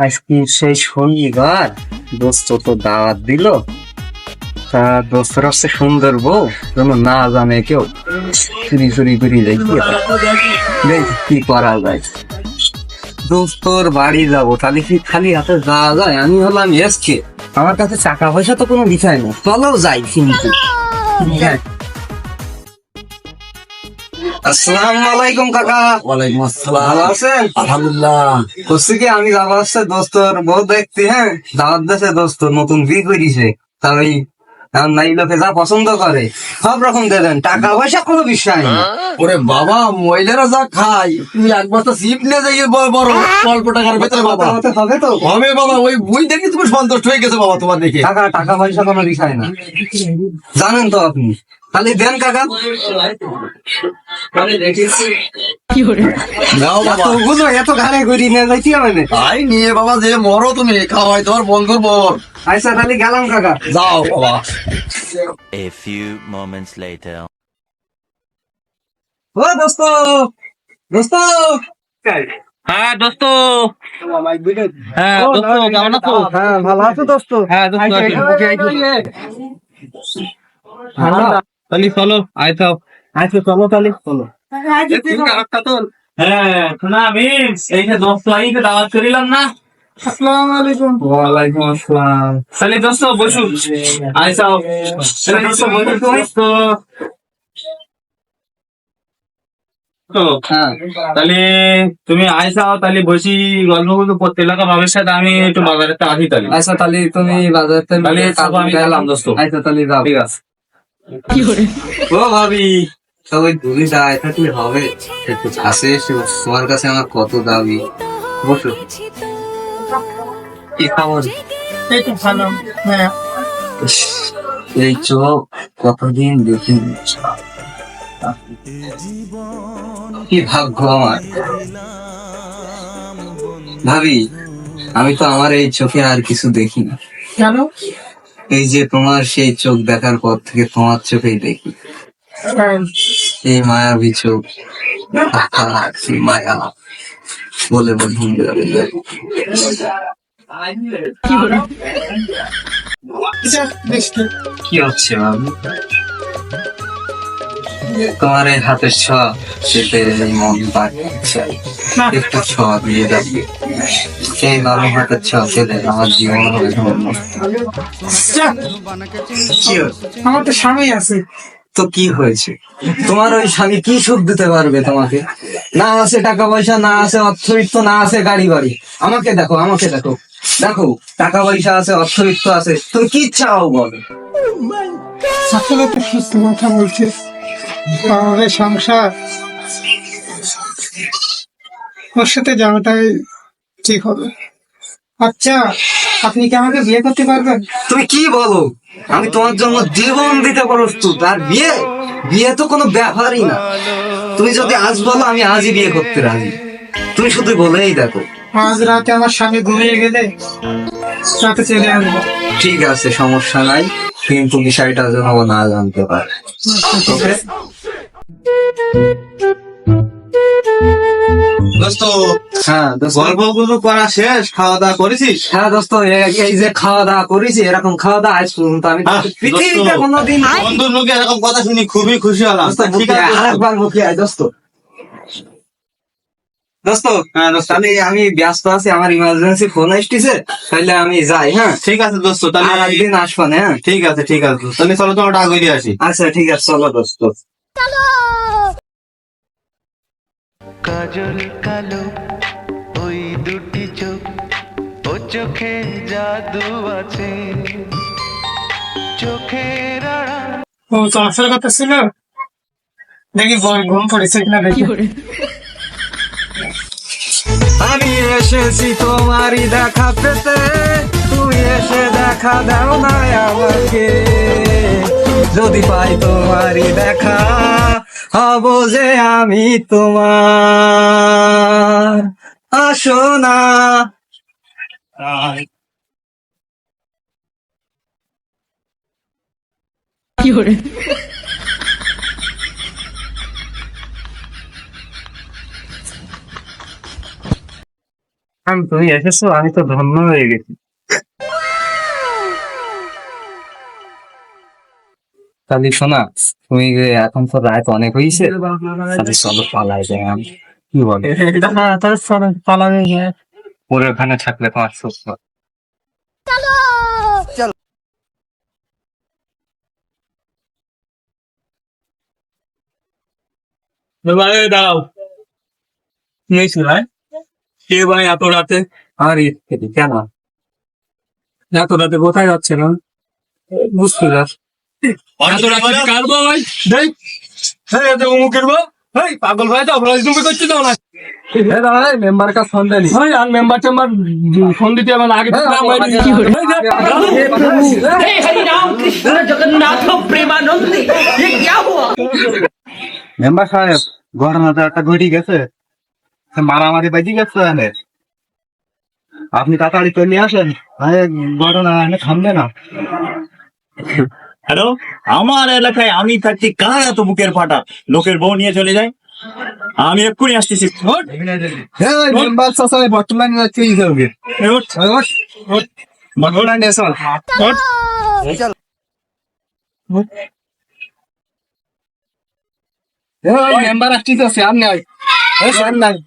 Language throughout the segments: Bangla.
আজকে সেই শনিবার দোস্ত তো দাওয়াত দিল, তা দোস্তর হচ্ছে সুন্দর বউ যেন না জানে কেউ, চুরি চুরি করে যাই কি হয়? দেখি কি করা যায়। দোস্তর বাড়ি যাবো, তাহলে কি খালি হাতে যাওয়া যায়? আমি হলাম এসকে, আমার কাছে টাকা পয়সা তো কোনো বিষয় না, চলো যাই কিন্তু। আসসালামু আলাইকুম কাকা। ওয়ালাইকুম আসসালাম। ভালো আছেন? আলহামদুলিল্লাহ। হচ্ছে কি আমি যাবো হচ্ছে দোস্তর বউ দেখতে, হ্যাঁ দাওয়াত দিয়েছে দোস্ত, নতুন বিয়ে করেছে। তা ওই এখন নাই লোকে যা পছন্দ করে সব রকম দেবেন, টাকা পয়সা কোনো বিষয় না। ওরে বাবা, মহিলারা যা খায়, তুমি একবার তো সিপ নিয়ে যাই বড় অল্প টাকার ভেতরে বাবা। তাতে হবে তো? হবে বাবা, ওই বই দেখে তুমি সন্তুষ্ট হয়ে গেছো বাবা তোমার দেখে। টাকা টাকা পয়সা কোনো বিষয় না, জানেন তো আপনি। তাহলে দেন কাকা। নাও বাবা। এতগুলো এত ঘাড়ে ঘুরি নিয়ে যাইতে হবে না। তাই নিয়ে বাবা যে মরো তুমি, খাওয়াই তোমার বন্ধুর বর। আচ্ছা তাহলে গেলাম কাকা। যাও বাবা। A few moments later. ও দোস্ত, দোস্ত। হ্যাঁ দোস্ত, হ্যাঁ দোস্ত কেমন আছো? হ্যাঁ ভালো আছো দোস্ত? হ্যাঁ দোস্ত আছি। তাহলে চলো আইতাও। আচ্ছা চলো তাহলে চলো। হ্যাঁ শোনা আমি এই যে দোস্ত আইকে দাওয়াত করিলাম না। আসসালামু আলাইকুম। ওয়ালাইকুম আসসালাম। তাহলে দোস্ত বসু আইসাও। তাহলে দোস্ত বসু দোস্ত। তো হ্যাঁ তাহলে তুমি আইসাও, তাহলে বসি গল্প গুলো করতে লাগা বাবার সাথে, আমি একটু বাজারে আসি তাহলে। আচ্ছা তাহলে তুমি বাজার থেকে তাহলে আমি গেলাম দোস্ত। আচ্ছা তাহলে যাও। ঠিক আছে। ও ভাবি, সবাই দূরে যায় থাকলে হবে? একটু কাছে এসে বসো, তোমার কাছে আমার কত দাবি। বসো। কি খবর? ইস, এই চোখ কতদিন দেখিনি। কি ভাগ্য আমার। ভাবি, আমি তো আমার এই চোখে আর কিছু দেখি না। কেন? এই যে তোমার সেই চোখ দেখার পর থেকে তোমার চোখেই দেখি। এই মায়াবী চোখ, আহা, কি মায়া বলে বন্ধু কি হচ্ছে ভাবি? তোমার এই হাতের ছোঁয়া, শীতের এই মন পাচ্ছে, একটু ছোঁয়া দিয়ে যাবে। সেই নরম হাতের ছোঁয়া পেলে আমার জীবন হবে ধন্য। কি হচ্ছে? আমার তো স্বামী আছে। তো কি হয়েছে? তোমার ওই স্বামী কি সুখ দিতে পারবে তোমাকে? না আছে টাকা পয়সা, না আছে অর্থবিত্ত, না আছে গাড়ি বাড়ি। আমাকে দেখো, আমাকে দেখো, দেখো টাকা পয়সা আছে, অর্থবিত্ত আছে, তুমি কি চাও বলো? আসলে তো সুস্থ কথা বলছে, আমাদের সংসার ওর সাথে যাওয়াটাই ঠিক হবে। আচ্ছা, আপনি কি আমাকে বিয়ে করতে পারবেন? তুমি কি বলো? আমি তোমার জন্য জীবন দিতে প্রস্তুত। আর বিয়ে, বিয়ে তো কোনো ব্যাপারই না। তুমি যদি আজ বলো, আমি আজই বিয়ে করতে রাজি। তুমি শুধু বলেই দেখো। আজ রাতে আমার স্বামী ঘুমিয়ে গেলে রাতে চলে আসবো। ঠিক আছে, সমস্যা নাই, কিন্তু বিষয়টা যেন ও না জানতে পারে। ওকে? দোস্ত, হ্যাঁ দোস্ত। গল্পগুলো করা শেষ? খাওয়া দাওয়া করেছিস? হ্যাঁ দোস্ত, এই যে খাওয়া দাওয়া করেছি, এরকম খাওয়া দাওয়া আজ পর্যন্ত আমি পৃথিবীতে কোনোদিন। বন্ধুর মুখে এরকম কথা শুনি খুবই খুশি হলাম। দোস্ত, ঠিক মুখে আছে দোস্ত। আরেকবার মুখে আয় দোস্ত। দোস্ত, হ্যাঁ দোস্ত। তাহলে আমি ব্যস্ত আছি, আমার ইমার্জেন্সি ফোন আসতেছে, তাহলে আমি যাই। হ্যাঁ ঠিক আছে দোস্ত, আর তাহলে একদিন আসবো না। হ্যাঁ ঠিক আছে ঠিক আছে দোস্ত। তাহলে চলো তোমার টাকা দিয়ে আসি। আচ্ছা ঠিক আছে, চলো দোস্ত। কাজল কালো ওই দুটি চোখ, ও চোখে জাদু আছে, চোখের আড়াল। ও তো আসার কথা ছিল, দেখি ঘুম পড়েছে কিনা দেখি। আমি এসেছি তোমারই দেখা পেতে, তুই এসে দেখা দাও না আমাকে। যদি পাই তোমারই দেখা, হব যে আমি তোমার। আসো না। তুমি এসেছো, আমি তো ধন্য হয়ে গেছি। তাহলে শোনা, তুমি যে এখন তো রাত অনেক হয়েছে, তাহলে চলো পালাই যাই। আমি কি বলো? তাহলে চলো পালাবে, পরে ওখানে থাকলে তোমার সুস্থ। ভাই দাও, নিয়েছি ভাই। কে ভাই এত রাতে? আরে কেন এত রাতে কোথায় যাচ্ছে না? বুঝতে পারছ? এত রাতে কারবো ভাই? দেখ, হ্যাঁ এত অমুকের বউ। হেই পাগল ভাই, তো অপরাধ তুমি করতে দাও না। মেম্বার কাজ ফোন দেয়নি। ভাই আর মেম্বার টেম্বার ফোন দিতে আমার আগে থেকে আমার কি করে? মেম্বার সাহেব, ঘটনা তো একটা ঘটে গেছে, মারামারি বাজি গেছে এনে। আপনি তাড়াতাড়ি চলে আসেন, ঘটনা এনে থামবে না। হ্যালো, আমার এলাকায় আমি থাকছি, কার এত বুকের ফাটা লোকের বউ নিয়ে চলে যায়? আমি এক্ষুনি আসতেছি। মেম্বার চাচা বর্তমানে যাচ্ছে এই সঙ্গে। ঘটনা এসো। মেম্বার আসতেছে, আর নাই নাই।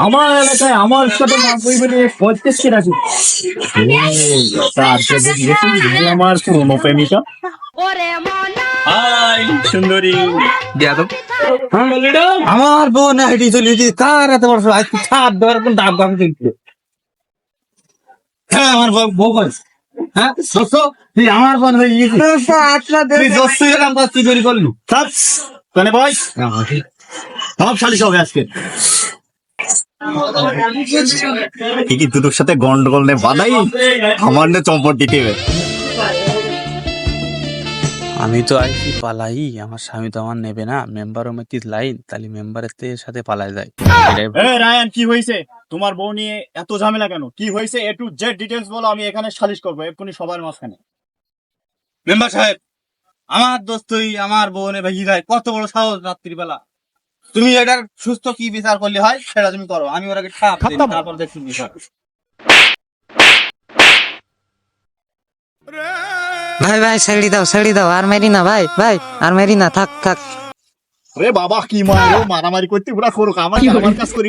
আমার এলাকায় আমার সাথে মা পরিবারে পঁয়ত্রিশটি রাখি। আমার পুরনো প্রেমিকা। হাই সুন্দরী। আমার বোন হেঁটে চলেছি, কার এত বড় আজকে ছাদ দেওয়ার কোন ডাব গাছ চলছে? হ্যাঁ আমার বউ বলছে। হ্যাঁ দোস্ত, তুই আমার বোন হয়ে গেছিস, তুই দোস্ত এরকম কাজ তুই তৈরি করলু। কানে বয়স সব শালিশ হবে আজকে। কি দুটোর সাথে গন্ডগোল নে বাধাই আমার নে চম্পট দিতে হবে। আমি তো আইসি পালাই, আমার স্বামী তো আমার নেবে না। মেম্বার কি লাইন, তাহলে মেম্বারের সাথে পালাই যায়। রায়ান, কি হয়েছে? তোমার বউ নিয়ে এত ঝামেলা কেন? কি হয়েছে এ টু জেড ডিটেলস বলো, আমি এখানে সালিশ করবো এক্ষুনি সবার মাঝখানে। মেম্বার সাহেব, আমার দোস্তই আমার বোনে ভেঙে যায়, কত বড় সাহস রাত্রিবেলা। তুমি এটার সুস্থ কি বিচার করলে হয় সেটা তুমি করো, আমি ওরাকে ঠাপ দিই, তারপর দেখছি বিচার। ভাই ভাই ছেড়ে দাও, আর মেরি না ভাই, ভাই আর মেরি না, থাক থাক। রে বাবা, কি মারামারি করতে পুরা করুক, আমার কাজ করি